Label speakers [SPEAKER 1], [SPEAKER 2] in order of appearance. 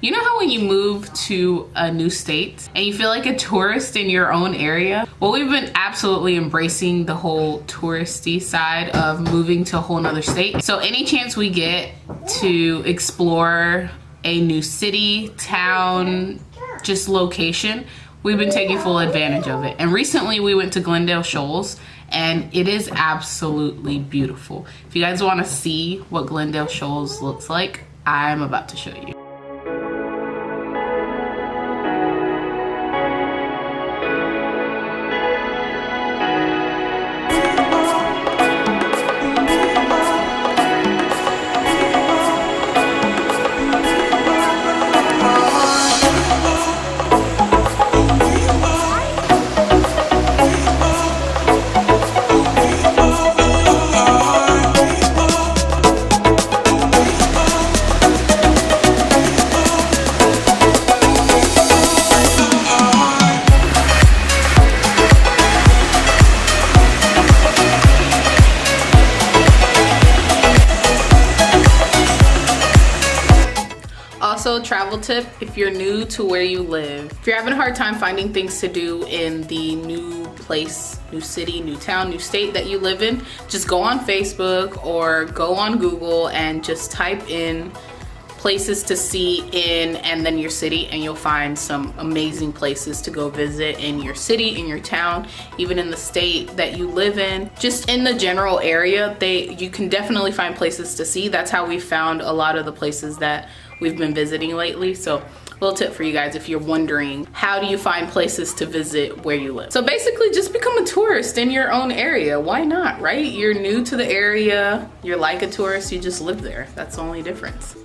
[SPEAKER 1] You know how when you move to a new state and you feel like a tourist in your own area? Well, we've been absolutely embracing the whole touristy side of moving to a whole nother state. So any chance we get to explore a new city, town, just location, we've been taking full advantage of it. And recently we went to Glendale Shoals, and it is absolutely beautiful. If you guys want to see what Glendale Shoals looks like, I'm about to show you. Also, travel tip, if you're new to where you live, if you're having a hard time finding things to do in the new place, new city, new town, new state that you live in, just go on Facebook or go on Google and just type in places to see in and then your city, and you'll find some amazing places to go visit in your city, in your town, even in the state that you live in. Just in the general area, you can definitely find places to see. That's how we found a lot of the places that we've been visiting lately. So a little tip for you guys if you're wondering, how do you find places to visit where you live? So basically just become a tourist in your own area. Why not, right? You're new to the area, you're like a tourist, you just live there. That's the only difference.